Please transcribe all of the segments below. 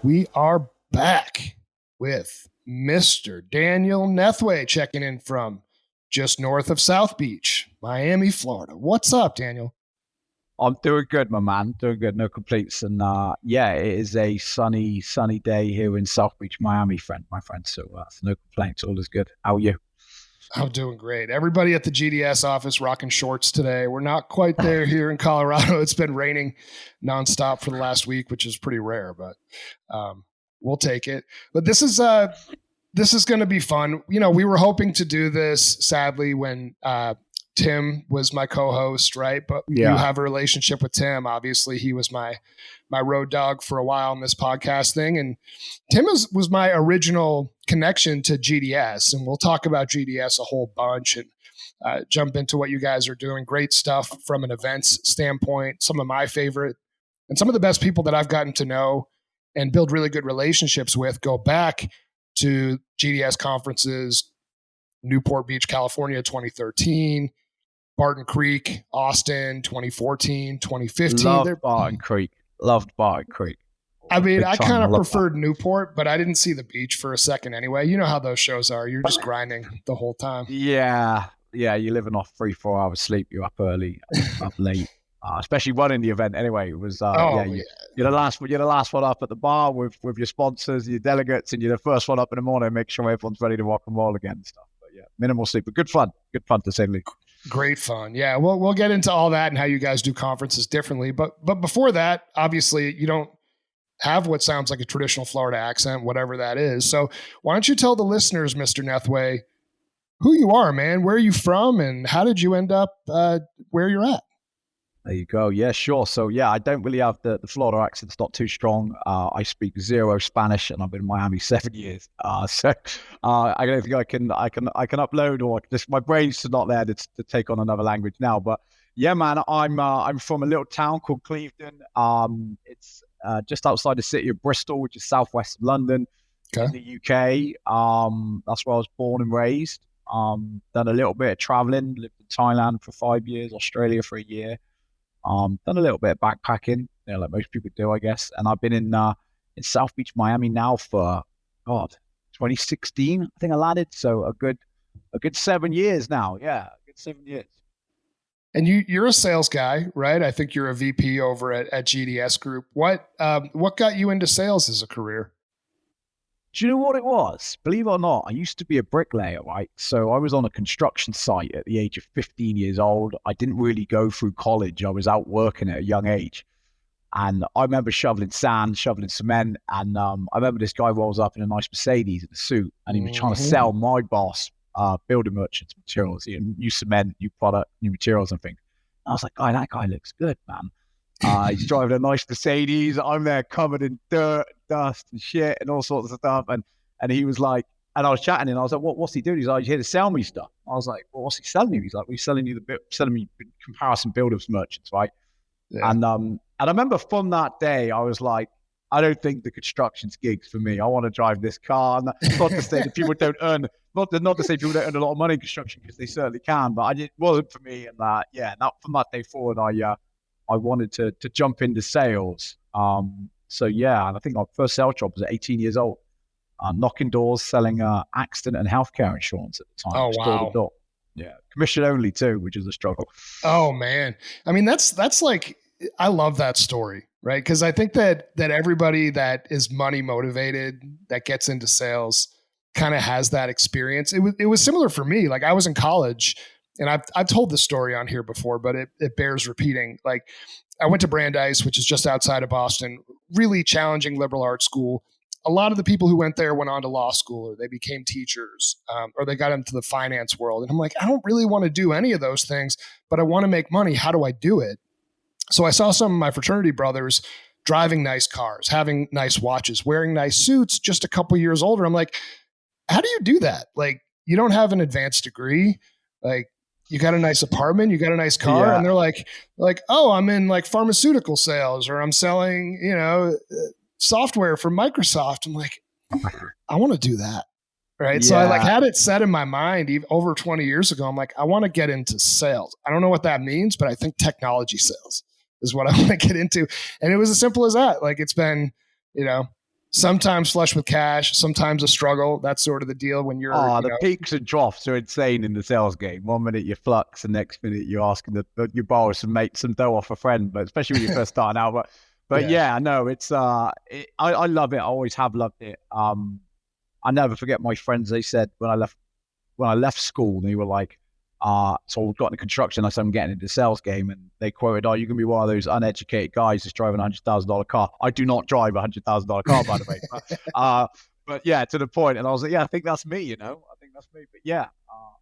We are back with Mr. Daniel Nethway checking in from just north of South Beach, Miami, Florida. What's up, Daniel? I'm doing good, my man. Doing good, no complaints. And yeah, it is a sunny day here in South Beach, Miami, my friend. So no complaints. All is good. How are you? I'm doing great. Everybody at the GDS office rocking shorts today. We're not quite there here in Colorado. It's been raining nonstop for the last week, which is pretty rare, but we'll take it. But this is going to be fun. You know, we were hoping to do this, sadly, when Tim was my co-host, right? But you have a relationship with Tim. Obviously, he was my road dog for a while in this podcast thing. And Tim was my original connection to GDS. And we'll talk about GDS a whole bunch and jump into what you guys are doing. Great stuff from an events standpoint. Some of my favorite and some of the best people that I've gotten to know and build really good relationships with go back to GDS conferences, Newport Beach, California, 2013, Barton Creek, Austin, 2014, 2015. Loved Barton Creek. I mean, I kind of preferred Newport, but I didn't see the beach for a second anyway. You know how those shows are. You're just grinding the whole time. Yeah. You're living off 3-4 hours sleep. You're up early, up late. Especially running the event anyway. It was you're the last one up at the bar with your sponsors, your delegates, and you're the first one up in the morning. Make sure everyone's ready to rock and roll again and stuff. But yeah, minimal sleep, but good fun to say the least. Great fun. Yeah, we'll get into all that and how you guys do conferences differently. But before that, obviously, you don't have what sounds like a traditional Florida accent, whatever that is. So why don't you tell the listeners, Mr. Nethway, who you are, man? Where are you from, and how did you end up where you're at? There you go. Yeah, sure. So yeah, I don't really have the Florida accent. It's not too strong. I speak zero Spanish, and I've been in Miami 7 years. So I don't think I can upload, or just my brain's not there to take on another language now. But yeah, man, I'm from a little town called Clevedon. It's just outside the city of Bristol, which is southwest of London, in the UK. That's where I was born and raised. Done a little bit of traveling. Lived in Thailand for 5 years, Australia for a year. Done a little bit of backpacking, like most people do, I guess. And I've been in South Beach, Miami now for 2016. I think I landed. So a good 7 years now. Yeah, a good 7 years. And you're a sales guy, right? I think you're a VP over at GDS Group. What got you into sales as a career? Do you know what it was? Believe it or not, I used to be a bricklayer, right? So I was on a construction site at the age of 15 years old. I didn't really go through college. I was out working at a young age. And I remember shoveling sand, shoveling cement. And I remember this guy rolls up in a nice Mercedes in a suit. And he was trying to sell my boss, building merchants, materials, new cement, new product, new materials and things. And I was like, that guy looks good, man. He's driving a nice Mercedes. I'm there covered in dirt, dust and shit and all sorts of stuff. And he was like, and I was chatting and I was like, what's he doing? He's like, he's here to sell me stuff. I was like, well, what's he selling you? He's like, we're selling me comparison builders merchants, right? Yeah. And I remember from that day, I was like, I don't think the construction's gigs for me. I want to drive this car. Not to say that people don't earn, not to say people don't earn a lot of money in construction, because they certainly can, but it wasn't for me. And from that day forward, I wanted to jump into sales. So yeah, and I think my first sales job was at 18 years old, knocking doors, selling accident and healthcare insurance at the time. Oh, wow. Door to door. Yeah, commission only too, which is a struggle. Oh man, I mean that's like, I love that story, right? Because I think that everybody that is money motivated that gets into sales kind of has that experience. It was similar for me. Like I was in college. And I've told this story on here before, but it bears repeating. Like I went to Brandeis, which is just outside of Boston, really challenging liberal arts school. A lot of the people who went there went on to law school, or they became teachers, or they got into the finance world. And I'm like, I don't really want to do any of those things, but I want to make money. How do I do it? So I saw some of my fraternity brothers driving nice cars, having nice watches, wearing nice suits, just a couple years older. I'm like, how do you do that? Like, you don't have an advanced degree. Like, you got a nice apartment, you got a nice car. Yeah. And they're like, oh, I'm in like pharmaceutical sales, or I'm selling, software for Microsoft. I'm like, I want to do that. Right. Yeah. So I had it set in my mind over 20 years ago. I'm like, I want to get into sales. I don't know what that means, but I think technology sales is what I want to get into. And it was as simple as that. Like it's been, sometimes flush with cash, sometimes a struggle. That's sort of the deal when you're, The peaks and troughs are insane in the sales game. 1 minute you're flux, the next minute you're asking your borrower to make some dough off a friend, but especially when you're first starting out. But yeah, no, it's I love it. I always have loved it. I never forget my friends. They said when I left school, they were like, so we got into construction. I said, I'm getting into the sales game. And they quoted, "Oh, you're going to be one of those uneducated guys that's driving a $100,000 car." I do not drive a $100,000 car, by the way. But yeah, to the point. And I was like, yeah, I think that's me, I think that's me. But yeah,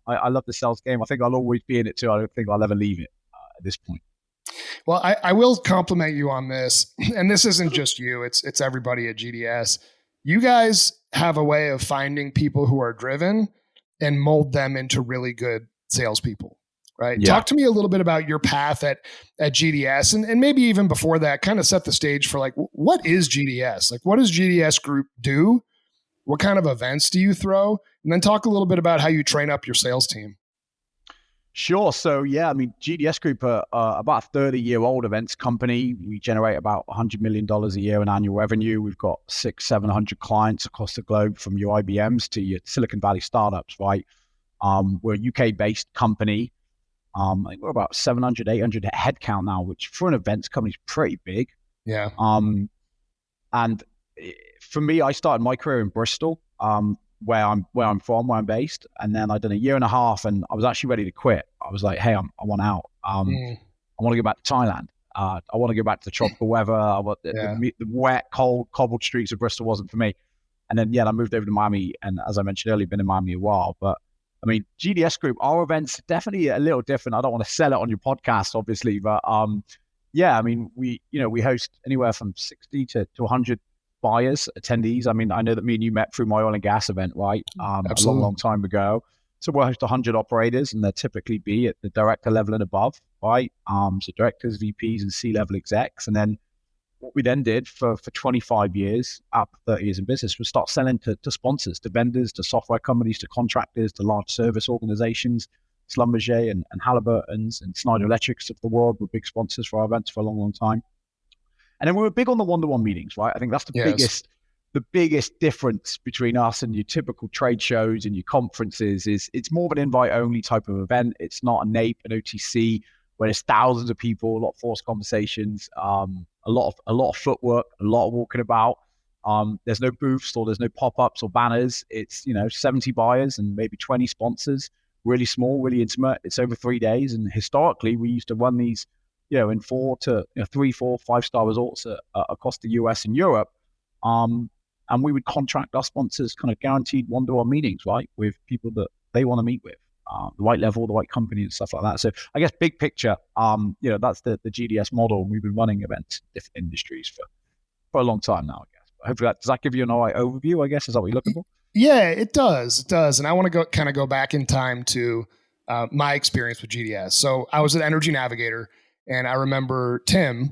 I love the sales game. I think I'll always be in it too. I don't think I'll ever leave it at this point. Well, I will compliment you on this. And this isn't just you, it's everybody at GDS. You guys have a way of finding people who are driven and mold them into really good salespeople, right? Yeah. Talk to me a little bit about your path at GDS and maybe even before that, kind of set the stage for like, what is GDS? Like, what does GDS Group do? What kind of events do you throw? And then talk a little bit about how you train up your sales team. Sure. So yeah, I mean, GDS Group are about a 30-year-old events company. We generate about $100 million a year in annual revenue. We've got 600-700 clients across the globe, from your IBMs to your Silicon Valley startups, right? We're a UK-based company. I think we're about 700, 800 headcount now, which for an events company is pretty big. Yeah. And for me, I started my career in Bristol, where I'm from, where I'm based. And then I'd done a year and a half and I was actually ready to quit. I was like, hey, I want out. I want to go back to Thailand. I want to go back to the tropical weather. The wet, cold, cobbled streets of Bristol wasn't for me. And then, I moved over to Miami. And as I mentioned earlier, been in Miami a while. But I mean, GDS Group, our events definitely a little different. I don't want to sell it on your podcast, obviously. But I mean, we host anywhere from 60 to 100 buyers, attendees. I mean, I know that me and you met through my oil and gas event, right? A long time ago. So we'll host 100 operators, and they'll typically be at the director level and above, right? So directors, VPs, and C-level execs. And then what we then did for 25 years, up 30 years in business, was start selling to sponsors, to vendors, to software companies, to contractors, to large service organizations. Schlumberger and Halliburton's and Schneider Electrics of the world were big sponsors for our events for a long, long time. And then we were big on the one-to-one meetings, right? I think that's the biggest difference between us and your typical trade shows and your conferences is it's more of an invite-only type of event. It's not a NAPE, an OTC, where there's thousands of people, a lot of forced conversations, a lot of footwork, a lot of walking about. There's no booths or there's no pop-ups or banners. It's 70 buyers and maybe 20 sponsors. Really small, really intimate. It's over 3 days, and historically we used to run these in 4 to 3, 4, 5-star resorts across the US and Europe. And we would contract our sponsors kind of guaranteed one-to-one meetings, right, with people that they want to meet with, the right level, the right company and stuff like that. So I guess big picture, that's the GDS model. We've been running events in different industries for a long time now, I guess. But hopefully does that give you an all right overview, I guess? Is that what you're looking for? Yeah, it does. It does. And I want to go back in time to my experience with GDS. So I was an Energy Navigator. And I remember Tim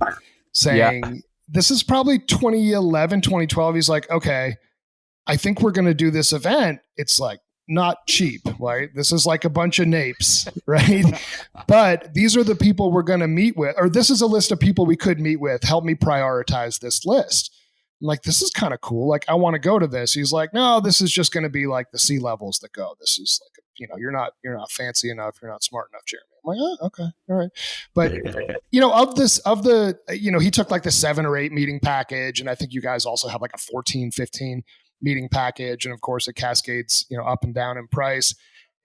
saying, this is probably 2011, 2012. He's like, okay, I think we're going to do this event. It's like not cheap, right? This is like a bunch of napes, right? But these are the people we're going to meet with, or this is a list of people we could meet with. Help me prioritize this list. I'm like, this is kind of cool. Like, I want to go to this. He's like, no, this is just going to be like the C-levels that go. This is like, you're not fancy enough. You're not smart enough, Jeremy. I'm like, oh, okay. All right. But, he took like the 7 or 8 meeting package. And I think you guys also have like a 14, 15 meeting package. And of course it cascades, up and down in price.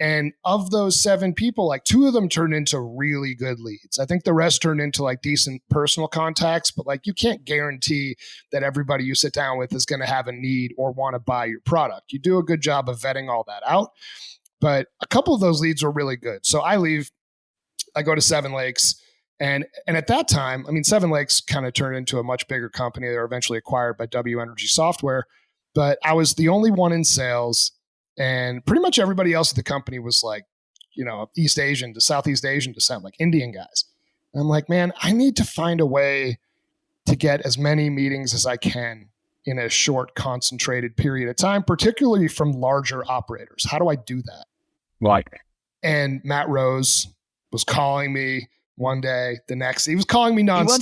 And of those 7 people, like 2 of them turned into really good leads. I think the rest turned into like decent personal contacts, but like you can't guarantee that everybody you sit down with is going to have a need or want to buy your product. You do a good job of vetting all that out. But a couple of those leads were really good. So I leave, I go to Seven Lakes. And at that time, I mean, Seven Lakes kind of turned into a much bigger company. They were eventually acquired by W Energy Software. But I was the only one in sales. And pretty much everybody else at the company was like, East Asian to Southeast Asian descent, like Indian guys. And I'm like, man, I need to find a way to get as many meetings as I can in a short, concentrated period of time, particularly from larger operators. How do I do that? Right. And Matt Rose was calling me one day, the next, he was calling me nonstop.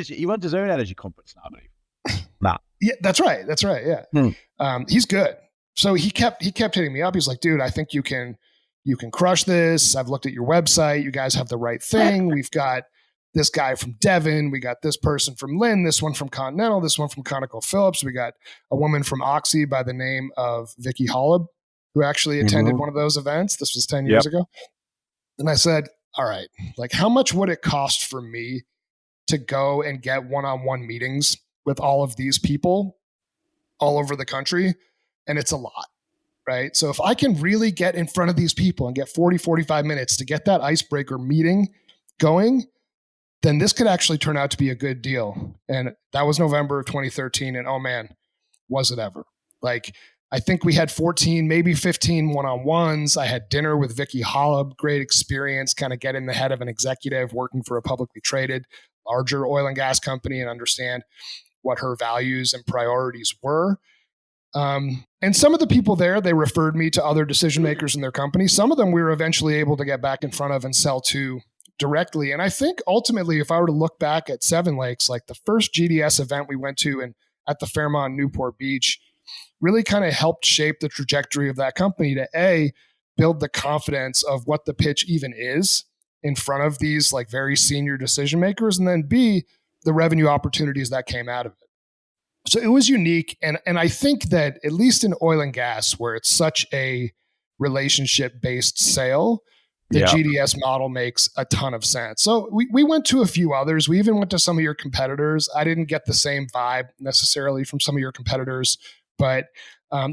He runs his own energy conference now, I believe. Matt. Yeah, that's right. That's right. Yeah. Hmm. He's good. So he kept hitting me up. He's like, dude, I think you can crush this. I've looked at your website. You guys have the right thing. We've got this guy from Devon. We got this person from Lynn, this one from Continental, this one from ConocoPhillips. We got a woman from Oxy by the name of Vicky Hollab, who actually attended one of those events. This was 10 years ago. And I said, all right, like how much would it cost for me to go and get one-on-one meetings with all of these people all over the country? And it's a lot, right? So if I can really get in front of these people and get 40, 45 minutes to get that icebreaker meeting going, then this could actually turn out to be a good deal. And that was November of 2013. And oh man, was it ever. Like, I think we had 14, maybe 15 one-on-ones. I had dinner with Vicky Hollab, great experience, kind of get in the head of an executive working for a publicly traded, larger oil and gas company and understand what her values and priorities were. And some of the people there, they referred me to other decision makers in their company. Some of them we were eventually able to get back in front of and sell to directly. And I think ultimately, if I were to look back at Seven Lakes, like the first GDS event we went to and at the Fairmont Newport Beach, really kind of helped shape the trajectory of that company to A, build the confidence of what the pitch even is in front of these like very senior decision makers, and then B, the revenue opportunities that came out of it. So it was unique. And I think that at least in oil and gas, where it's such a relationship-based sale, the GDS model makes a ton of sense. So we went to a few others. We even went to some of your competitors. I didn't get the same vibe necessarily from some of your competitors, but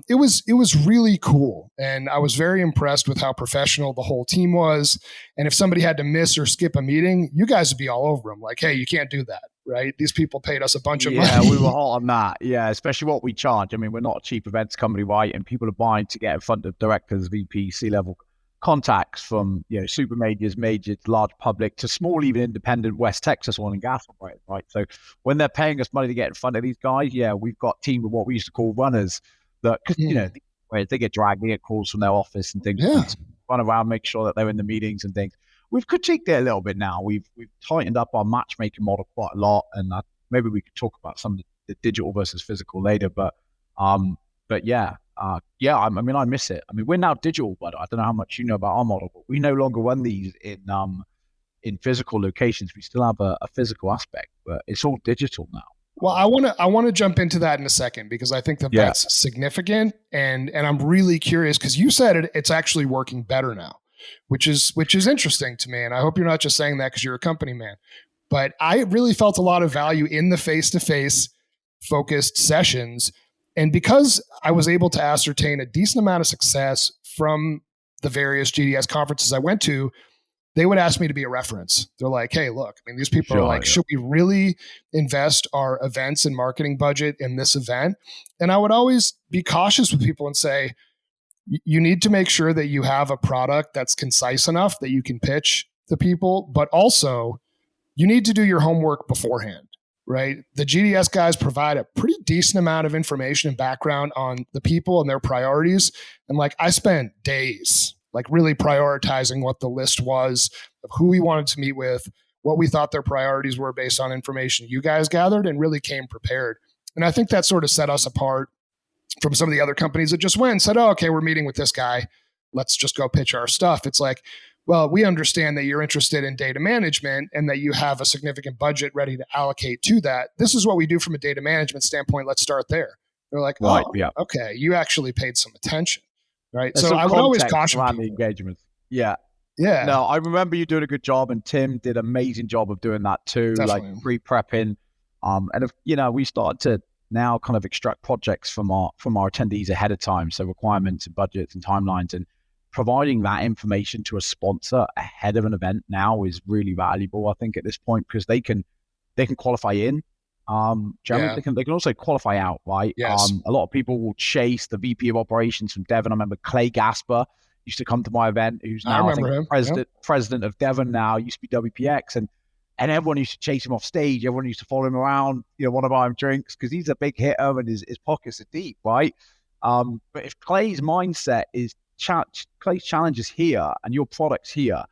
it was really cool. And I was very impressed with how professional the whole team was. And if somebody had to miss or skip a meeting, you guys would be all over them. Like, hey, you can't do that, right? These people paid us a bunch of money. Yeah, we were hot on that. Yeah, especially what we charge. I mean, we're not a cheap events company, right? And people are buying to get in front of directors, VP, C-level contacts from, super majors, large public to small, even independent West Texas oil and gas operators, right? So when they're paying us money to get in front of these guys, we've got a team of what we used to call runners that, where they get dragged, they get calls from their office and things. Yeah. Run around, make sure that they're in the meetings and things. We've critiqued it a little bit now. We've tightened up our matchmaking model quite a lot, and maybe we could talk about some of the digital versus physical later. But yeah. I mean, I miss it. I mean, we're now digital, but I don't know how much you know about our model, but we no longer run these in physical locations. We still have a physical aspect, but it's all digital now. Well, I want to jump into that in a second because I think that's significant, and I'm really curious because you said it's actually working better now, which is interesting to me, and I hope you're not just saying that because you're a company man. But I really felt a lot of value in the face-to-face focused sessions. And because I was able to ascertain a decent amount of success from the various GDS conferences I went to, they would ask me to be a reference. They're like, hey, look, I mean, these people are like, should we really invest our events and marketing budget in this event? And I would always be cautious with people and say, you need to make sure that you have a product that's concise enough that you can pitch to people, but also you need to do your homework beforehand. Right. The GDS guys provide a pretty decent amount of information and background on the people and their priorities. And like, I spent days like really prioritizing what the list was of who we wanted to meet with, what we thought their priorities were based on information you guys gathered, and really came prepared. And I think that sort of set us apart from some of the otand companies that just went and said, oh, okay, we're meeting with this guy. Let's just go pitch our stuff. It's like, well, we understand that you're interested in data management and that you have a significant budget ready to allocate to that. This is what we do from a data management standpoint. Let's start there. They're like, okay, you actually paid some attention, right? There's so I would always caution around the engagements. Yeah. Yeah. No, I remember you doing a good job, and Tim did an amazing job of doing that too, Definitely. like pre-prepping. And if, we started to now kind of extract projects from our attendees ahead of time, so requirements and budgets and timelines, and providing that information to a sponsor ahead of an event now is really valuable, I think, at this point, because they can qualify in. Generally, they can also qualify out, right? Yes. A lot of people will chase the VP of operations from Devon. I remember Clay Gasper used to come to my event, who's now I think president of Devon now, used to be WPX, and everyone used to chase him off stage. Everyone used to follow him around, want to buy him drinks because he's a big hitter and his pockets are deep, right? But if Clay's mindset is Clay's challenge is here and your product's here,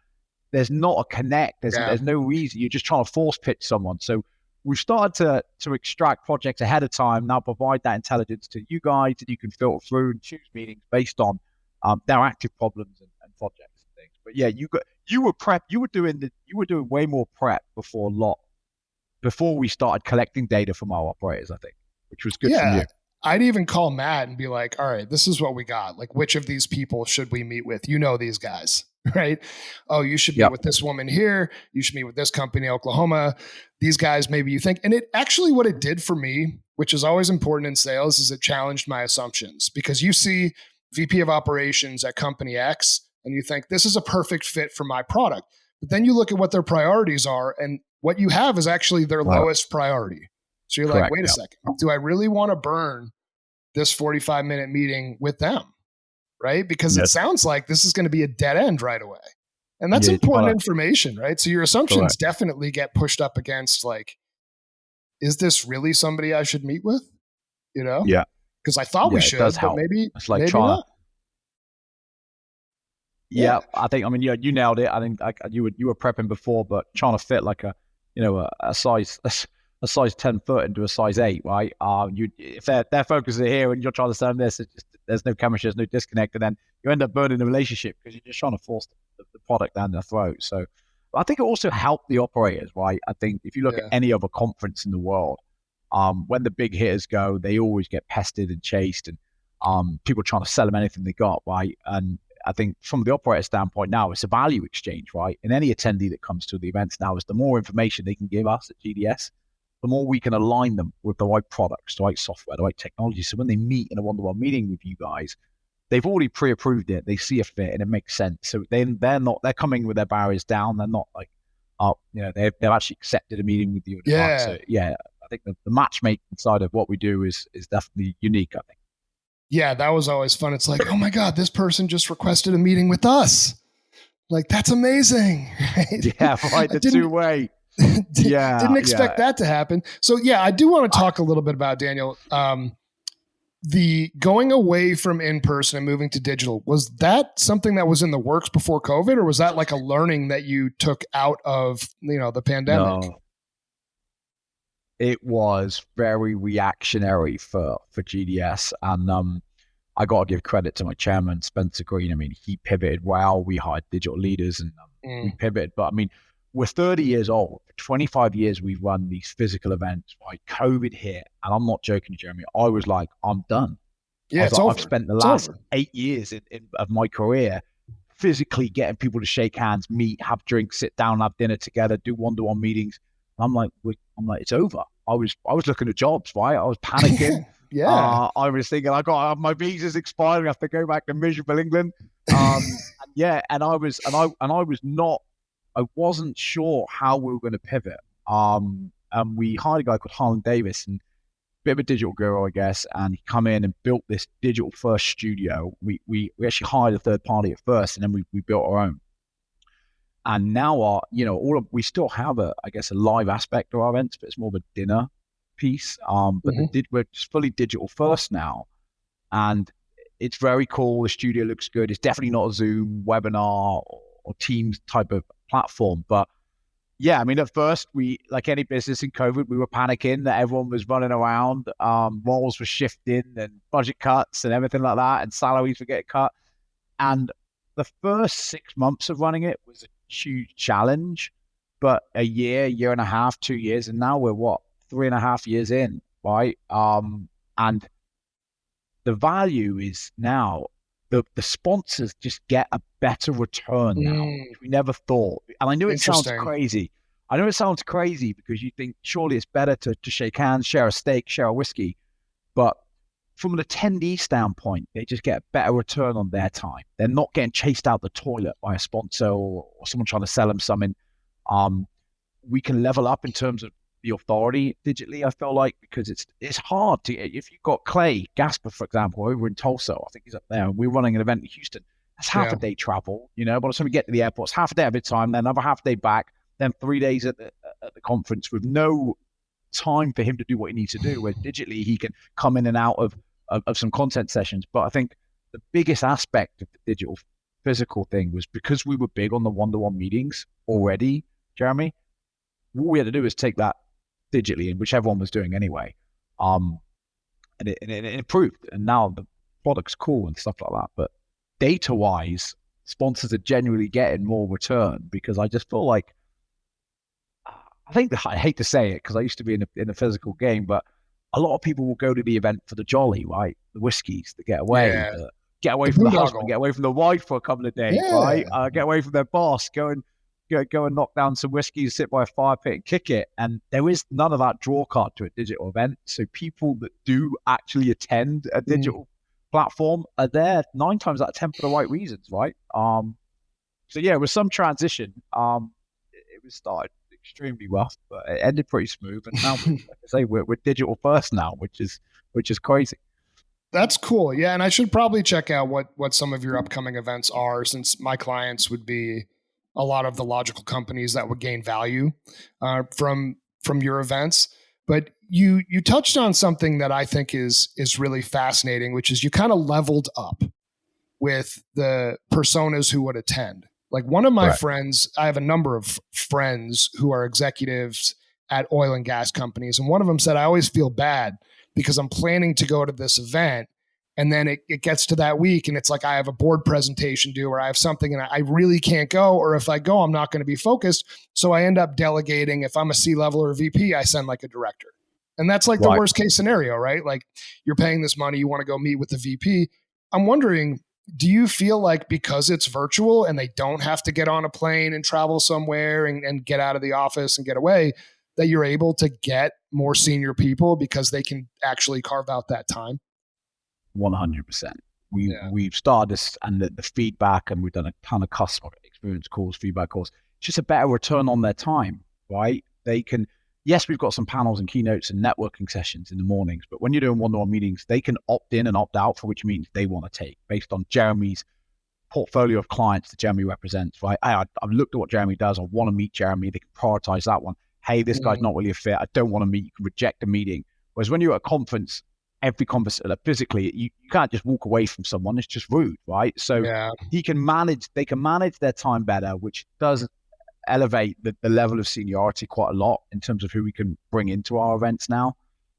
there's not a connect. There's no reason. You're just trying to force pitch someone. So we've started to extract projects ahead of time, now provide that intelligence to you guys, and you can filter through and choose meetings based on their active problems and projects and things. But yeah, you were doing way more prep before we started collecting data from our operators, I think, which was good from Yeah. you. I'd even call Matt and be like, all right, this is what we got. Like, which of these people should we meet with? You know, these guys, right? Oh, you should meet Yep. with this woman here. You should meet with this company in Oklahoma. These guys, maybe you think. And it actually, what it did for me, which is always important in sales, is it challenged my assumptions because you see VP of operations at company X and you think this is a perfect fit for my product. But then you look at what their priorities are, and what you have is actually their lowest priority. So you're like, Correct. wait a second, do I really want to burn this 45-minute meeting with them? Right? Because it sounds like this is going to be a dead end right away. And that's important information, right? So your assumptions definitely get pushed up against like, is this really somebody I should meet with? You know? Yeah. Because I thought we should, but maybe, it's like maybe trying not. Yeah, I think. I mean, you nailed it. I think you were prepping before, but trying to fit like a size 10 foot into a size 8, right? If their focus is here and you're trying to sell them this, there's no chemistry, there's no disconnect, and then you end up burning the relationship because you're just trying to force the product down their throat. So, I think it also helped the operators, right? I think if you look at any other conference in the world, when the big hitters go, they always get pestered and chased, and people trying to sell them anything they got, right? And I think from the operator standpoint now, it's a value exchange, right? And any attendee that comes to the events now is the more information they can give us at GDS, the more we can align them with the right products, the right software, the right technology. So when they meet in a one-to-one meeting with you guys, they've already pre-approved it. They see a fit and it makes sense. So they're coming with their barriers down. They're not like, they've actually accepted a meeting with you. Yeah. So yeah, I think the matchmaking side of what we do is definitely unique, I think. Yeah, that was always fun. It's like, oh my God, this person just requested a meeting with us. Like, that's amazing. Right? Yeah, right. The two-way. Didn't expect that to happen. So yeah, I do want to talk a little bit about, Daniel, the going away from in-person and moving to digital. Was that something that was in the works before COVID, or was that like a learning that you took out of, the pandemic? No. It was very reactionary for GDS, and I got to give credit to my chairman, Spencer Green. I mean, he pivoted well. We hired digital leaders, and we pivoted. But I mean, we're 30 years old. For 25 years, we've run these physical events. Right? COVID hit, and I'm not joking, Jeremy. I was like, I'm done. Yeah, it's over. I've spent the last 8 years of my career physically getting people to shake hands, meet, have drinks, sit down, have dinner together, do one-to-one meetings. I'm like, it's over. I was looking at jobs, right? I was panicking. Yeah. I was thinking, my visa's expiring. I have to go back to miserable England. And I wasn't sure how we were going to pivot. And we hired a guy called Harlan Davis, and a bit of a digital guru, I guess. And he come in and built this digital first studio. We actually hired a third party at first, and then we built our own. And now we still have a live aspect of our events, but it's more of a dinner piece. But we're just fully digital first now, and it's very cool. The studio looks good. It's definitely not a Zoom webinar or Teams type of platform, but yeah, I mean, at first we, like any business in COVID, we were panicking that everyone was running around, roles were shifting and budget cuts and everything like that, and salaries were getting cut. And the first 6 months of running it was a huge challenge, but a year and a half, 2 years, and now we're 3.5 years in, right? And the value is now the sponsors just get a better return now, which we never thought. And I know it sounds crazy. I know it sounds crazy because you think surely it's better to shake hands, share a steak, share a whiskey, but from an attendee standpoint, they just get a better return on their time. They're not getting chased out the toilet by a sponsor or someone trying to sell them something. We can level up in terms of the authority digitally, I feel like, because it's hard to, if you've got Clay Gasper, for example, over in Tulsa, I think he's up there, and we're running an event in Houston. That's half a day travel, by the time we get to the airport, it's half a day of his time, then another half a day back, then 3 days at the conference with no time for him to do what he needs to do, where digitally he can come in and out of some content sessions. But I think the biggest aspect of the digital physical thing was because we were big on the one-to-one meetings already, Jeremy, what we had to do is take that digitally, which everyone was doing anyway. And it improved, and now the product's cool and stuff like that. But data-wise, sponsors are genuinely getting more return, because I just feel like, I hate to say it because I used to be in a physical game, but a lot of people will go to the event for the jolly, right? The whiskeys, the getaway, Yeah. get away The from the husband, boondoggle. get away from the wife for a couple of days, right? Yeah. Get away from their boss, go and knock down some whiskeys, sit by a fire pit and kick it. And there is none of that draw card to a digital event. So people that do actually attend a digital platform are there 9 times out of 10 for the right reasons, right? So yeah, with some transition, it was started extremely rough, but it ended pretty smooth. And now, like I say, we're digital first now, which is crazy. That's cool. Yeah, and I should probably check out what some of your upcoming events are, since my clients would be a lot of the logical companies that would gain value from your events. But you touched on something that I think is really fascinating, which is you kind of leveled up with the personas who would attend. Like one of my friends, I have a number of friends who are executives at oil and gas companies, and one of them said, I always feel bad because I'm planning to go to this event, and then it gets to that week and it's like I have a board presentation due, or I have something and I really can't go, or if I go, I'm not going to be focused. So I end up delegating. If I'm a C-level or a VP, I send like a director. And that's like the worst case scenario, right? Like you're paying this money, you want to go meet with the VP. I'm wondering, do you feel like because it's virtual and they don't have to get on a plane and travel somewhere and get out of the office and get away, that you're able to get more senior people because they can actually carve out that time? 100%. We've started this, and the feedback, and we've done a ton of customer experience calls, feedback calls. It's just a better return on their time, right? They can, yes, we've got some panels and keynotes and networking sessions in the mornings, but when you're doing one-to-one meetings, they can opt in and opt out for which meetings they want to take based on Jeremy's portfolio of clients that Jeremy represents, right? I've looked at what Jeremy does. I want to meet Jeremy. They can prioritize that one. Hey, this guy's not really a fit. I don't want to meet. You can reject a meeting. Whereas when you're at a conference, every conference, physically, you can't just walk away from someone. It's just rude, right? So they can manage their time better, which does elevate the level of seniority quite a lot in terms of who we can bring into our events now.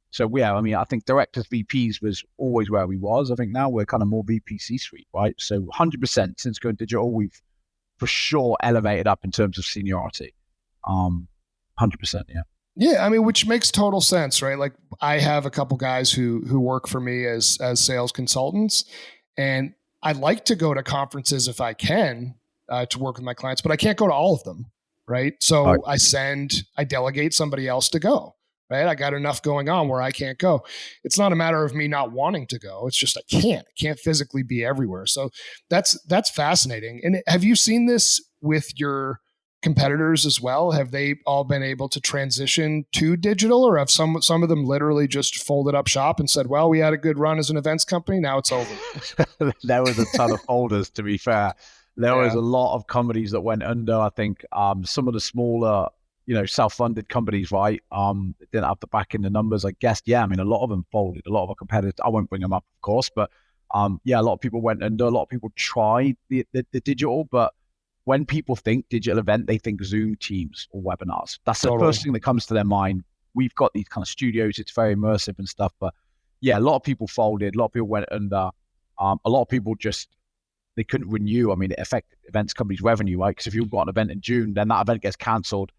So yeah, I mean, I think directors, VPs was always where we was. I think now we're kind of more VP C-suite, right? So 100% since going digital, we've for sure elevated up in terms of seniority. 100%, yeah. Yeah, I mean, which makes total sense, right? Like I have a couple guys who work for me as sales consultants, and I like to go to conferences if I can to work with my clients, but I can't go to all of them, right? So I delegate somebody else to go, right? I got enough going on where I can't go. It's not a matter of me not wanting to go. It's just I can't physically be everywhere. So that's fascinating. And have you seen this with your competitors as well? Have they all been able to transition to digital, or have some of them literally just folded up shop and said, well, we had a good run as an events company, now it's over? There was a ton of folders, to be fair. There was a lot of companies that went under. I think some of the smaller, self-funded companies, right, didn't have the back in the numbers, I guess. Yeah, I mean, a lot of them folded. A lot of our competitors, I won't bring them up, of course, but a lot of people went under. A lot of people tried the digital, but when people think digital event, they think Zoom, Teams, or webinars. That's the first thing that comes to their mind. We've got these kind of studios. It's very immersive and stuff. But yeah, a lot of people folded. A lot of people went under. A lot of people they couldn't renew. I mean, it affected events companies' revenue, right? Because if you've got an event in June, then that event gets cancelled.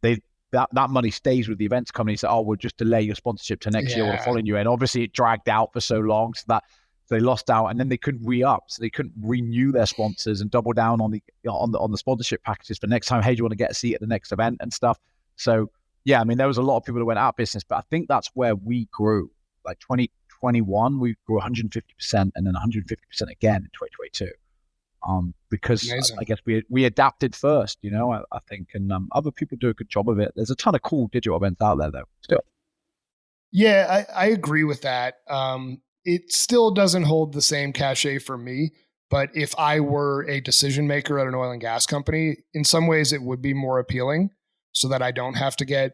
That money stays with the events company. So, we'll just delay your sponsorship to next year or the following year. And obviously it dragged out for so long, so they lost out, and then they couldn't re-up, so they couldn't renew their sponsors and double down on the sponsorship packages for next time. Hey, do you want to get a seat at the next event and stuff? So yeah, I mean, there was a lot of people that went out of business, but I think that's where we grew. Like 2021, we grew 150%, and then 150% again in 2022. Because Amazing. I guess we adapted first, I think, and other people do a good job of it. There's a ton of cool digital events out there, though. Still. Yeah, I agree with that. It still doesn't hold the same cachet for me, but if I were a decision maker at an oil and gas company, in some ways it would be more appealing, so that I don't have to get,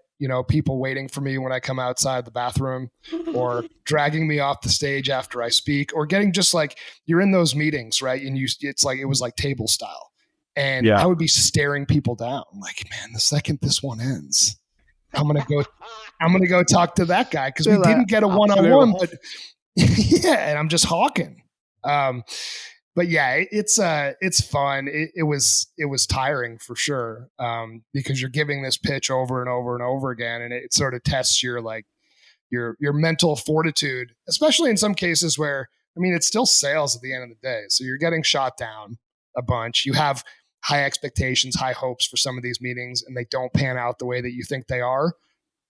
people waiting for me when I come outside the bathroom, or dragging me off the stage after I speak, or getting just like, you're in those meetings, right? And it was like table style. And I would be staring people down like, man, the second this one ends, I'm gonna go. I'm gonna go talk to that guy because we They're like didn't get a absolute one-on-one, but yeah, and I'm just hawking. Um, but yeah, it's fun. It was tiring for sure, because you're giving this pitch over and over and over again, and it sort of tests your like your mental fortitude, especially in some cases where I mean it's still sales at the end of the day. So you're getting shot down a bunch. You have high expectations, high hopes for some of these meetings, and they don't pan out the way that you think they are.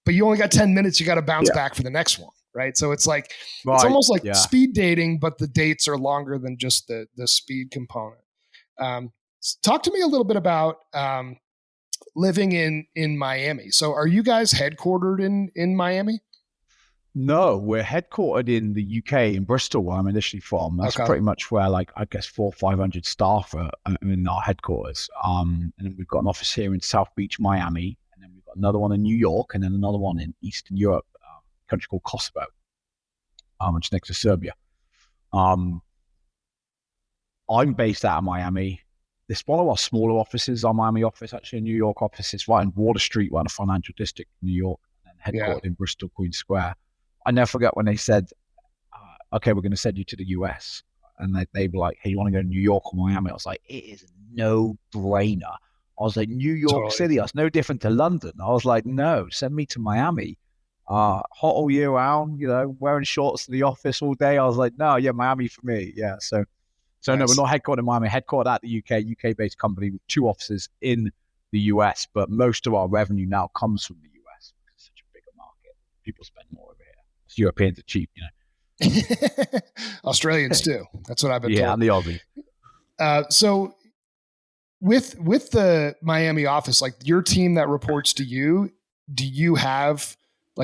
But you only got 10 minutes, you got to bounce yeah, back for the next one. Right. So it's like it's right, almost like yeah. speed dating, but the dates are longer than just the speed component. Um, talk to me a little bit about living in Miami. So are you guys headquartered in Miami? No, we're headquartered in the UK, in Bristol, where I'm initially from. That's Okay. pretty much where, like, I guess 400 or 500 staff are in our headquarters. And then we've got an office here in South Beach, Miami, and then we've got another one in New York, and then another one in Eastern Europe, a country called Kosovo, which is next to Serbia. Um, I'm based out of Miami. This one of our smaller offices, our Miami office, actually a New York office, is right in Water Street, right in the financial district in New York, and Yeah. headquartered in Bristol, Queen Square. I never forget when they said, okay, we're going to send you to the US. And they were like, hey, you want to go to New York or Miami? I was like, it is no brainer. I was like, New York Totally. City, that's no different to London. I was like, no, send me to Miami. Hot all year round, wearing shorts to the office all day. I was like, no, yeah, Miami for me. Yeah. So no, we're Nice. not headquartered in Miami, headquartered at the UK based company with 2 offices in the US, but most of our revenue now comes from the US because it's such a bigger market. People spend more over here. Europeans are cheap. Australians too. That's what I've been Yeah, told. and the Aussie. So with the Miami office, like your team that reports to you, do you have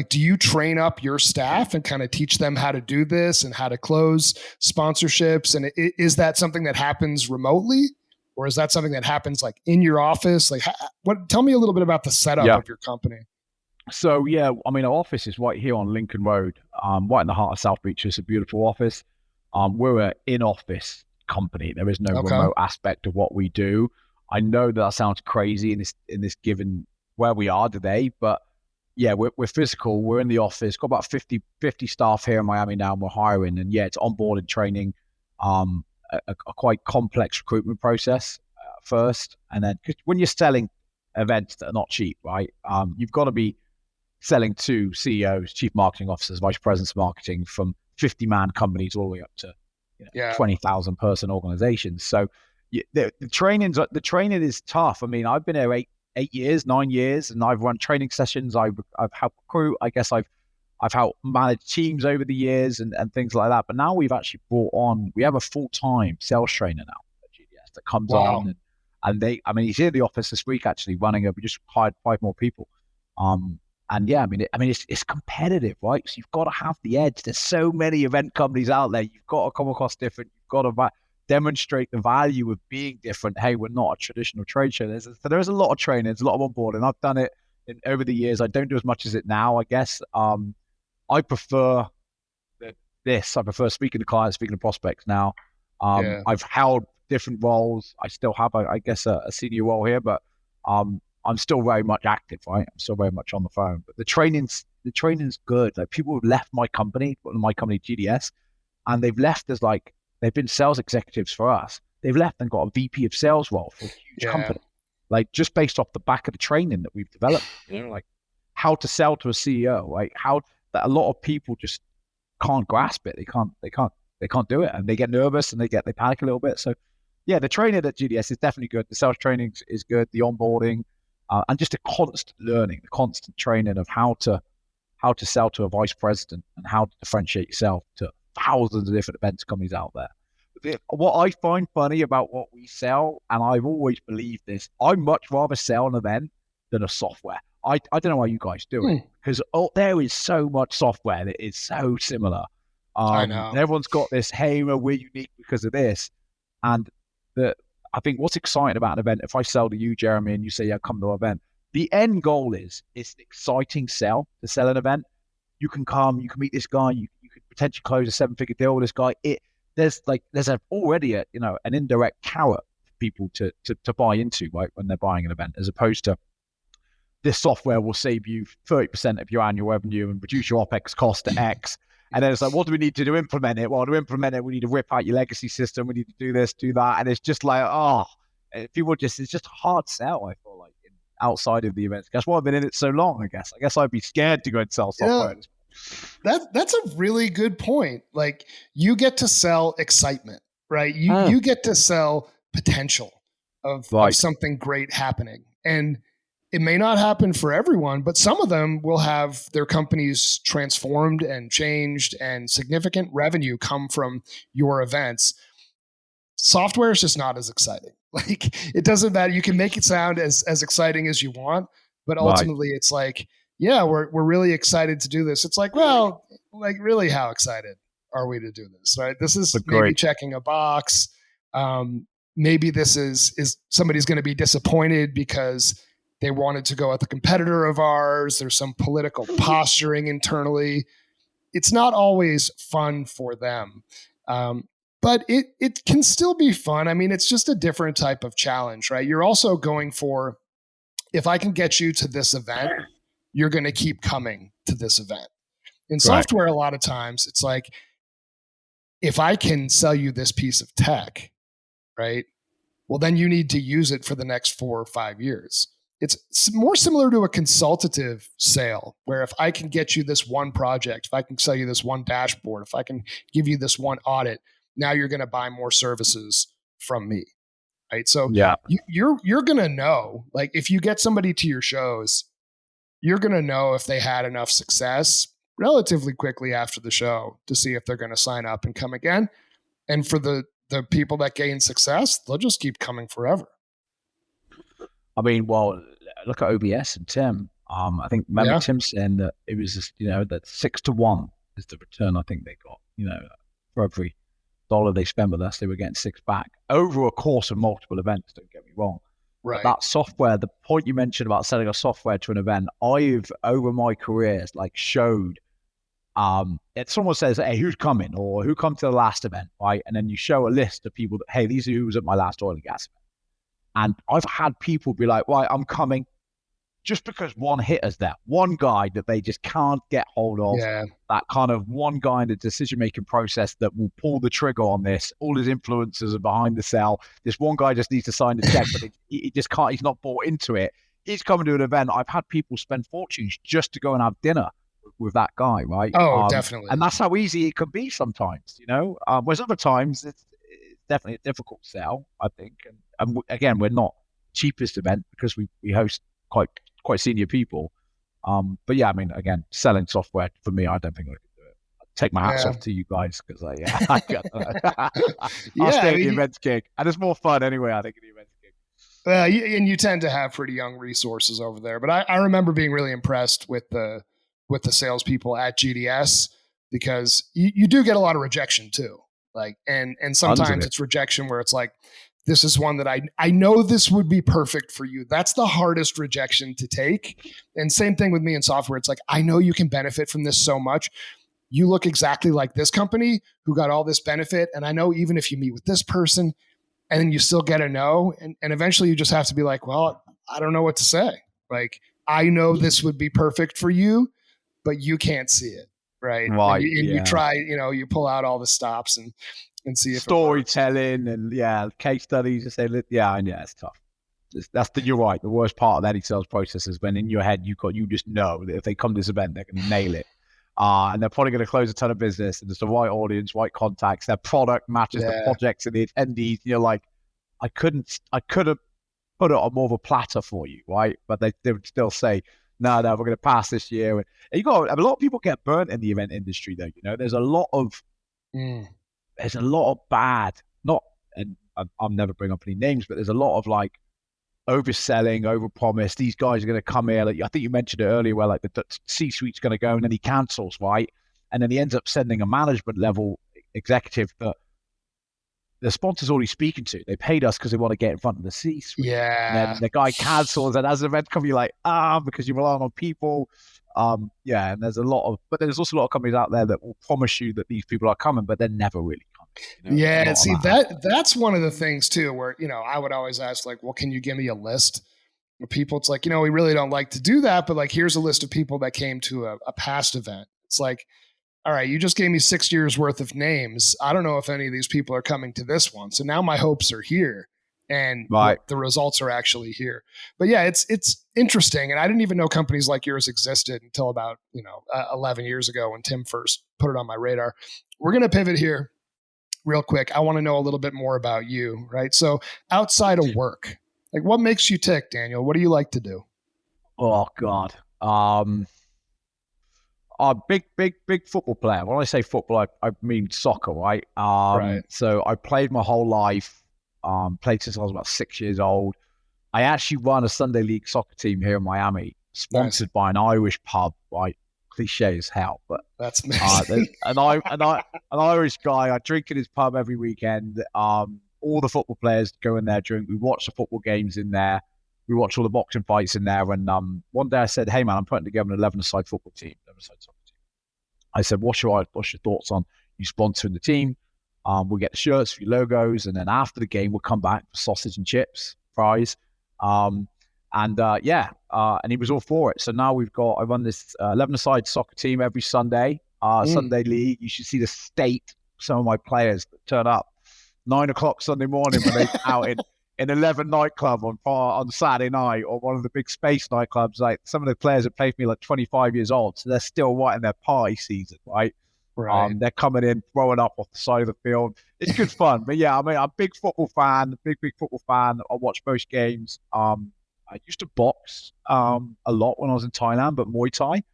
do you train up your staff and kind of teach them how to do this and how to close sponsorships? And is that something that happens remotely, or is that something that happens like in your office? Like, what? Tell me a little bit about the setup Yeah. of your company. So yeah, I mean, our office is right here on Lincoln Road, right in the heart of South Beach. It's a beautiful office. We're an in-office company. There is no Okay. remote aspect of what we do. I know that sounds crazy in this given where we are today, but yeah, we're physical. We're in the office. Got about 50 staff here in Miami now, and we're hiring. And yeah, it's onboarding training, a quite complex recruitment process first, and then 'cause when you're selling events that are not cheap, right? You've got to be selling to CEOs, chief marketing officers, vice presidents of marketing from 50-man companies all the way up to Yeah. 20,000 person organizations. So the training is tough. I mean, I've been here 8 years, 9 years, and I've run training sessions. I've helped recruit. I guess I've helped manage teams over the years and things like that. But now we've actually we have a full-time sales trainer now at GDS that comes Wow. on I mean, he's here in the office this week actually running it. We just hired 5 more people. And yeah, it's competitive, right? So you've got to have the edge. There's so many event companies out there. You've got to come across different. You've got to demonstrate the value of being different. Hey, we're not a traditional trade show. There's a lot of training. There's a lot of onboarding. I've done it over the years. I don't do as much as it now, I guess. I prefer I prefer speaking to clients, speaking to prospects now. Yeah. I've held different roles. I still have, I guess, a senior role here, but I'm still very much active, right? I'm still very much on the phone. But the training's good. Like people have left my company GDS, and they've left as they've been sales executives for us. They've left and got a VP of sales role for a huge Yeah. company, like just based off the back of the training that we've developed. Like how to sell to a CEO, like how that a lot of people just can't grasp it. They can't do it, and they get nervous and they panic a little bit. So yeah, the training at GDS is definitely good. The sales training is good. The onboarding, and just a constant learning, the constant training of how to sell to a vice president and how to differentiate yourself to thousands of different events companies out there. What I find funny about what we sell, and I've always believed this, I'd much rather sell an event than a software. I don't know how you guys do it because there is so much software that is so similar. I And know. everyone's got this, hey, well, we're unique because of this. And I think what's exciting about an event, if I sell to you, Jeremy, and you say, yeah, come to an event, the end goal is it's an exciting sell to sell an event. You can come, you can meet this guy, you could potentially close a 7-figure deal with this guy. There's already an indirect carrot for people to buy into, right, when they're buying an event, as opposed to this software will save you 30% of your annual revenue and reduce your OPEX cost to X. And then it's like, what do we need to do to implement it? Well, to implement it, we need to rip out your legacy system. We need to do this, do that. And it's just like, people just, it's just a hard sell, I feel like, outside of the events. That's why I've been in it so long, I guess. I guess I'd be scared to go and sell software. That's a really good point. Like, you get to sell excitement, right? You get to sell potential of something great happening. And it may not happen for everyone, but some of them will have their companies transformed and changed, and significant revenue come from your events. Software is just not as exciting. Like, it doesn't matter. You can make it sound as exciting as you want, but ultimately it's like, yeah, we're really excited to do this. It's like, well, like, really, how excited are we to do this? Right? This is maybe checking a box. Maybe this is somebody's going to be disappointed because they wanted to go with a competitor of ours. There's some political posturing internally. It's not always fun for them. But it can still be fun. I mean, it's just a different type of challenge, right? You're also going for, if I can get you to this event, you're going to keep coming to this event. In software, a lot of times, it's like, if I can sell you this piece of tech, right? Well, then you need to use it for the next 4 or 5 years. It's more similar to a consultative sale, where if I can get you this one project, if I can sell you this one dashboard, if I can give you this one audit, now you're going to buy more services from me, right? So you're going to know, like, if you get somebody to your shows, you're going to know if they had enough success relatively quickly after the show to see if they're going to sign up and come again. And for the people that gain success, they'll just keep coming forever. I mean, well, look at OBS and Tim. I think Tim saying that it was just, that 6-to-1 is the return I think they got. For every dollar they spend with us, they were getting 6 back over a course of multiple events. Don't get me wrong. Right. But that software, the point you mentioned about selling a software to an event, I've over my career showed. If someone says, "Hey, who's coming?" or "Who come to the last event?" right, and then you show a list of people that, "Hey, these are who was at my last oil and gas event." And I've had people be like, "Right, I'm coming," just because one hit us there, one guy that they just can't get hold of, that kind of one guy in the decision-making process that will pull the trigger on this. All his influencers are behind the sell. This one guy just needs to sign the check, but he just can't, he's not bought into it. He's coming to an event. I've had people spend fortunes just to go and have dinner with that guy, right? Oh, definitely. And that's how easy it can be sometimes, whereas other times it's definitely a difficult sell, I think. And again, we're not cheapest event because we host quite senior people. But yeah, I mean, again, selling software for me, I don't think I could do it. I'd take my hats off to you guys because I'll stay at the events gig, and it's more fun anyway, I think, at the events gig. And you tend to have pretty young resources over there. But I remember being really impressed with the salespeople at GDS, because you do get a lot of rejection too. Like, and sometimes it's rejection where it's like, this is one that I know this would be perfect for you. That's the hardest rejection to take. And same thing with me in software. It's like, I know you can benefit from this so much. You look exactly like this company who got all this benefit. And I know even if you meet with this person and then you still get a no, and eventually you just have to be like, well, I don't know what to say. Like, I know this would be perfect for you, but you can't see it. Right. And you try, you pull out all the stops and see if storytelling and case studies and say, it's tough. You're right. The worst part of any sales process is when in your head you just know that if they come to this event, they're going to nail it. And they're probably going to close a ton of business, and it's the right audience, right contacts, their product matches the projects and the attendees. You're like, I could have put it on more of a platter for you, right? But they would still say, no, we're going to pass this year. And a lot of people get burnt in the event industry, though. There's a lot of bad, and I'll never bring up any names, but there's a lot of overselling, overpromise. These guys are going to come here. I think you mentioned it earlier, where the C-suite's going to go and then he cancels, right? And then he ends up sending a management level executive that the sponsor's already speaking to. They paid us because they want to get in front of the C-suite. Yeah. And then the guy cancels, and as the event comes, you're like, because you're relying on people. And there's but there's also a lot of companies out there that will promise you that these people are coming, but they're never really coming. And see, that's one of the things too, where, I would always ask, well, can you give me a list? people, it's like, we really don't like to do that, but like, here's a list of people that came to a past event. It's like, all right, you just gave me 6 years worth of names. I don't know if any of these people are coming to this one. So now my hopes are here, and Right. the results are actually here. But yeah, it's interesting. And I didn't even know companies like yours existed until about, 11 years ago when Tim first put it on my radar. We're going to pivot here real quick. I want to know a little bit more about you, right? So outside of work, like what makes you tick, Daniel? What do you like to do? Oh God. A big football player. When I say football, I mean soccer, right? Right. So I played my whole life. Played since I was about 6 years old. I actually run a Sunday league soccer team here in Miami, sponsored by an Irish pub. Right, cliche as hell, but that's an Irish guy. I drink at his pub every weekend. All the football players go in there, drink. We watch the football games in there. We watch all the boxing fights in there. And one day I said, "Hey man, I'm putting together an 11-a-side football team, 11-a-side soccer team." I said, "What's your thoughts on you sponsoring the team? We'll get the shirts for your logos, and then after the game, we'll come back for sausage and chips, fries." And he was all for it. So now I run this 11-a-side soccer team every Sunday, Sunday league. You should see the state some of my players that turn up 9 o'clock Sunday morning when they're out in 11 nightclub on Saturday night, or one of the big space nightclubs. Like some of the players that played for me like 25 years old, so they're still right in their party season, right? Right. They're coming in, throwing up off the side of the field. It's good fun. But yeah, I mean, I'm a big football fan, big football fan. I watch most games. I used to box a lot when I was in Thailand, but Muay Thai.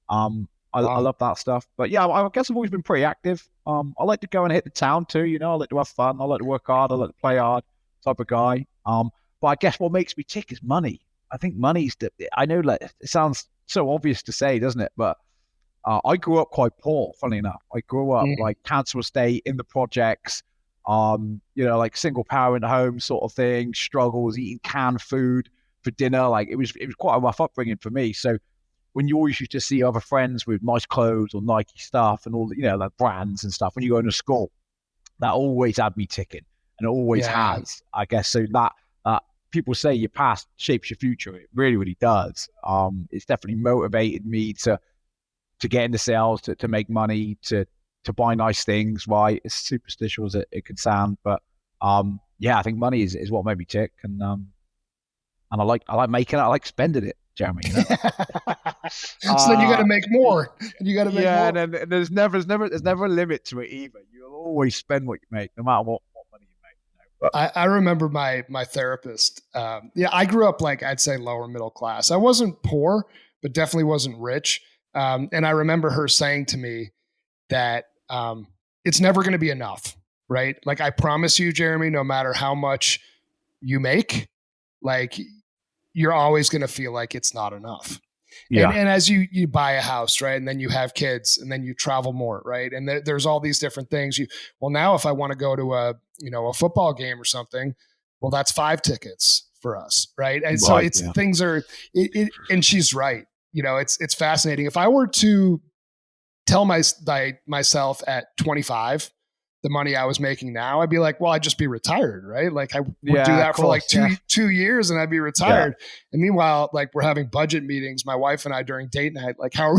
I love that stuff. But yeah, I guess I've always been pretty active. I like to go and hit the town too. I like to have fun. I like to work hard. I like to play hard type of guy. But I guess what makes me tick is money. I think money's I know like it sounds so obvious to say, doesn't it? But I grew up quite poor, funny enough. I grew up like council estate in the projects, like single parent home sort of thing, struggles, eating canned food for dinner. Like it was quite a rough upbringing for me. So when you always used to see other friends with nice clothes or Nike stuff and all the, like brands and stuff, when you go into school, that always had me ticking, and it always has, I guess. So that people say your past shapes your future. It really, really does. It's definitely motivated me to get into sales, to make money, to buy nice things, right? As superstitious as it could sound, but I think money is what made me tick, and I like making it, I like spending it, Jeremy. So then you got to make more. You got to make more. And there's never a limit to it either. You'll always spend what you make, no matter what money you make. But I remember my therapist. I grew up like I'd say lower middle class. I wasn't poor, but definitely wasn't rich. And I remember her saying to me that it's never going to be enough, right? Like I promise you, Jeremy, no matter how much you make, like you're always going to feel like it's not enough. Yeah. And as you buy a house, right, and then you have kids, and then you travel more, right, and there's all these different things. Now if I want to go to a football game or something, well, that's 5 tickets for us, right? And so things are, and she's right. It's fascinating. If I were to tell myself at 25 the money I was making now, I'd be like, well, I'd just be retired, right? Like I would do that for like two years and I'd be retired. Yeah. And meanwhile, like we're having budget meetings, my wife and I during date night, like how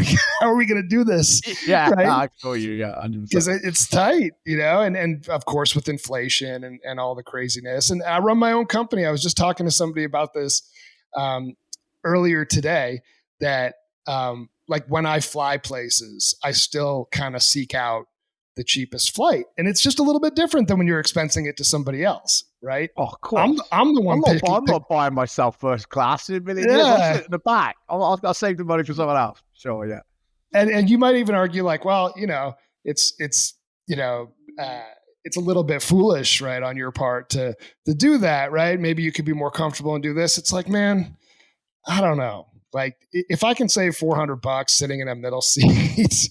are we going to do this? Yeah. Right? I feel you. Yeah. Because it's tight, and of course with inflation and all the craziness. And I run my own company. I was just talking to somebody about this earlier today, that like when I fly places, I still kind of seek out the cheapest flight, and it's just a little bit different than when you're expensing it to somebody else, right? Oh, of course. I'm the one. I'm not buying myself first class in a million years. I'm sitting in the back. I'll save the money for someone else. Sure, yeah. And you might even argue like, well, it's it's a little bit foolish, right, on your part to do that, right? Maybe you could be more comfortable and do this. It's like, man, I don't know. Like if I can save $400 sitting in a middle seat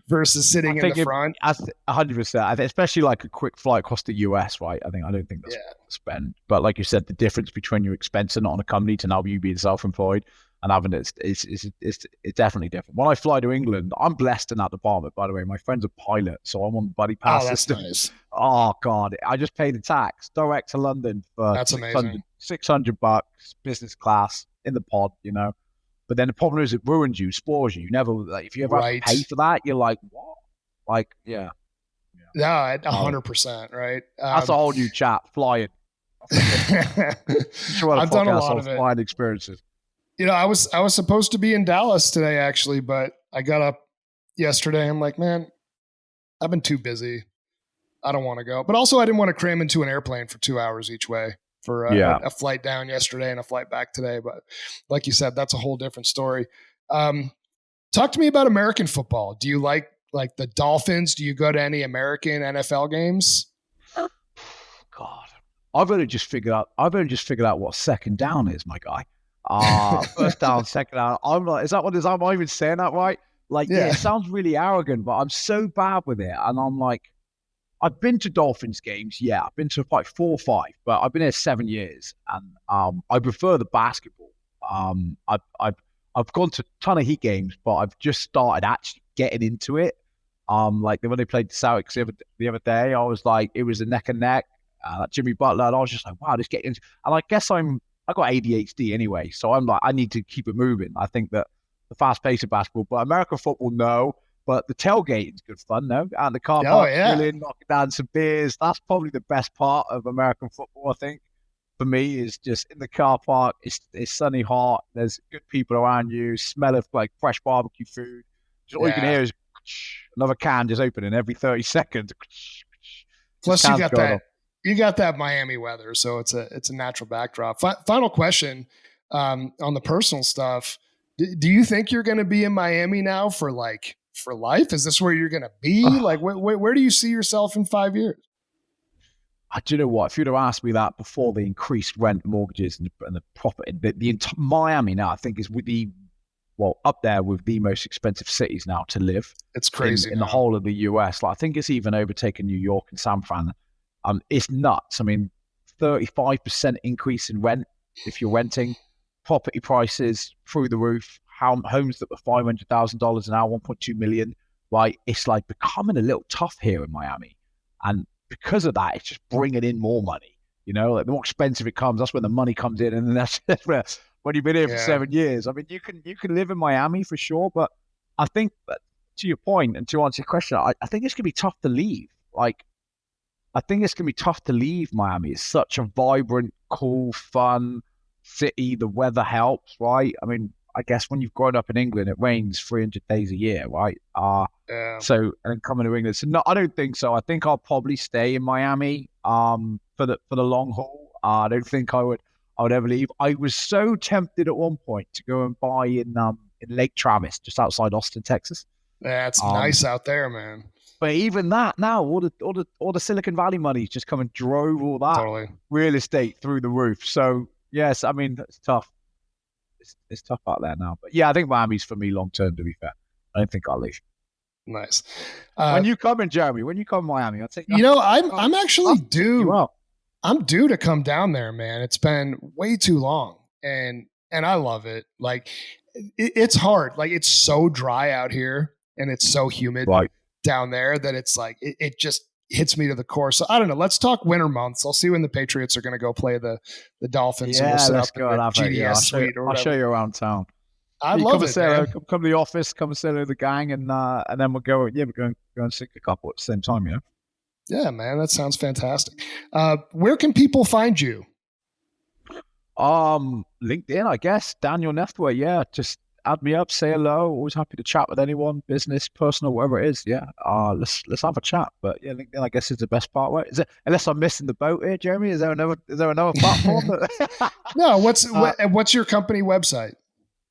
versus sitting in the front, 100%. Especially like a quick flight across the US, right? I don't think that's spend. But like you said, the difference between you expensing it on a company to now you being self-employed and having it's definitely different. When I fly to England, I'm blessed in that department. By the way, my friend's a pilot, so I'm on the buddy pass system. Nice. Oh God, I just paid the tax direct to London for That's amazing. 600 bucks, business class in the pod, you know. But then the problem is it ruins you, spoils you. You never like if you ever have to pay Right. for that, you're like, what? Like, yeah, yeah. No, at Oh, 100%. Right. that's a whole new chat. Flying. That's a whole show out a I've done a podcast lot on of it. flying experiences. I was supposed to be in Dallas today actually, but I got up yesterday. I'm like, man, I've been too busy. I don't want to go. But also, I didn't want to cram into an airplane for 2 hours each way for Yeah. a flight down yesterday and a flight back today. But like you said, that's a whole different story. Um, Talk to me about American football. Do you like the Dolphins? Do you go to any American NFL games? God, I've only just figured out what second down is, my guy. First down, second down. I'm like, is that what is? Am I even saying that right? Like, yeah, Yeah, it sounds really arrogant, but I'm so bad with it. And I'm like, I've been to Dolphins games. Yeah, I've been to like 4 or 5, but I've been here 7 years, and I prefer the basketball. I've gone to a ton of Heat games, but I've just started actually getting into it. Like when they played the Celtics the other day, I was like, it was a neck and neck. Like Jimmy Butler, and I was just like, wow, this getting. And I guess I got ADHD anyway, so I'm like, I need to keep it moving. I think that the fast pace of basketball, but American football, no. But the tailgating's good fun, no? Out in the car oh park, yeah, grilling, knocking down some beers. That's probably the best part of American football, I think. For me, is just in the car park. It's sunny, hot. There's good people around you. Smell of like fresh barbecue food. Just all you can yeah. hear is another can just opening every 30 seconds. Just Plus, you cans got going that off. you got that Miami weather, so it's a natural backdrop. Final question on the personal stuff. Do you think you're going to be in Miami now for life? Is this where you're going to be? Like, where do you see yourself in 5 years? Do you know what? If you'd have asked me that before the increased rent, mortgages, and the property, the entire Miami now, I think is with up there with the most expensive cities now to live It's in crazy in the now. whole of the US. Like I think it's even overtaken New York and San Fran. It's nuts. I mean, 35% increase in rent if you're renting, property prices through the roof. Homes that were $500,000 an hour, 1.2 million. Right, it's like becoming a little tough here in Miami, and because of that, it's just bringing in more money. You know, like the more expensive it comes, that's when the money comes in, and then that's where when you've been here for Yeah, 7 years. I mean, you can live in Miami for sure, but I think that to your point and to answer your question, I think it's gonna be tough to leave. Like, I think it's gonna be tough to leave Miami. It's such a vibrant, cool, fun city. The weather helps, right? I mean, I guess when you've grown up in England, it rains 300 days a year, right? yeah. So and then coming to England, so no, I don't think so. I think I'll probably stay in Miami for the long haul. I don't think I would ever leave. I was so tempted at one point to go and buy in Lake Travis, just outside Austin, Texas. That's Um, nice out there, man. but even that now, all the Silicon Valley money's just come and drove all that Totally real estate through the roof. So yes, I mean it's tough. It's tough out there now. But yeah, I think Miami's for me long term. To be fair, I don't think I'll leave. nice. When you come in, Jeremy, when you come to Miami, I'll take. I'm actually I'll take you due. out. I'm due to come down there, man. It's been way too long, and I love it. Like, it's hard. Like, it's so dry out here, and it's so humid Right. down there that it's like it just hits me to the core. So I don't know. Let's talk winter months. I'll see when the Patriots are going to go play the Dolphins, and we'll Yeah, sit let's up in go and the have it. Yeah, GDS suite or I'll show whatever. you around town. I You love come and it, say hello. man. Come to the office. Come and say hello to the gang, and then we'll go. Yeah, we're going to go and sink a couple at the same time. You know. Yeah, man. That sounds fantastic. Where can people find you? LinkedIn, I guess. Daniel Nethway. Yeah, just add me up. Say hello. Always happy to chat with anyone, business, personal, whatever it is. Yeah. Let's have a chat. But yeah, LinkedIn, I guess, is the best part. Right? Is it? Unless I'm missing the boat here, Jeremy. Is there another platform? No, uh, what's your company website?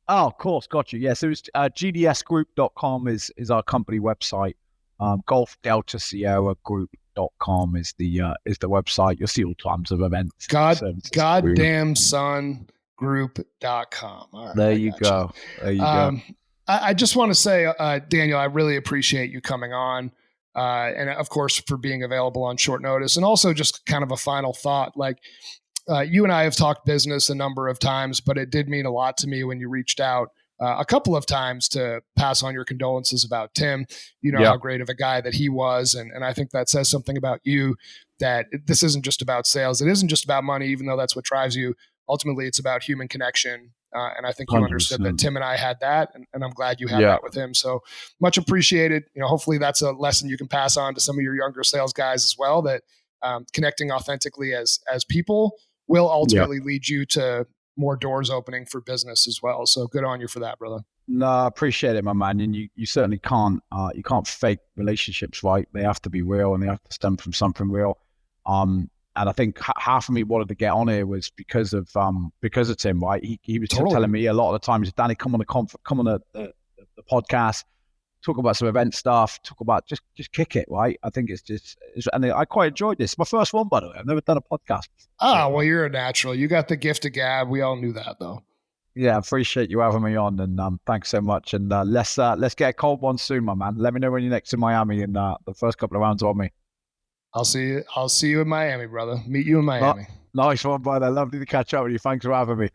Oh, of course, got you. Yeah, so it's gdsgroup.com is our company website. Golf Delta Sierra Group.com is the website. You'll see all kinds of events. Services. Goddamn son group.com. All right, There I you got you. go. There you go. I just want to say, Daniel, I really appreciate you coming on. And of course, for being available on short notice. And also, just kind of a final thought like, you and I have talked business a number of times, but it did mean a lot to me when you reached out a couple of times to pass on your condolences about Tim. You know Yeah. how great of a guy that he was, and I think that says something about you. That this isn't just about sales. It isn't just about money, even though that's what drives you. Ultimately, it's about human connection. And I think you understood that 100%. Tim and I had that, and I'm glad you had Yeah. that with him. So much appreciated. You know, hopefully that's a lesson you can pass on to some of your younger sales guys as well. That connecting authentically as people will Yeah. ultimately lead you to more doors opening for business as well. So good on you for that, brother. No, I appreciate it, my man. And you certainly can't you can't fake relationships, right? They have to be real and they have to stem from something real. And I think half of me wanted to get on here was because of Tim, right? He was Totally. telling me a lot of the times, Danny, come on the podcast, talk about some event stuff, talk about just kick it, right? I think and I quite enjoyed this. My first one, by the way. I've never done a podcast. Ah, So well, you're a natural. You got the gift of gab. We all knew that, though. yeah, appreciate you having me on, and thanks so much. And let's get a cold one soon, my man. Let me know when you're next in Miami, and the first couple of rounds on me. I'll see you. I'll see you in Miami, brother. Meet you in No, Miami. nice one, brother. Lovely to catch up with you. Thanks for having me.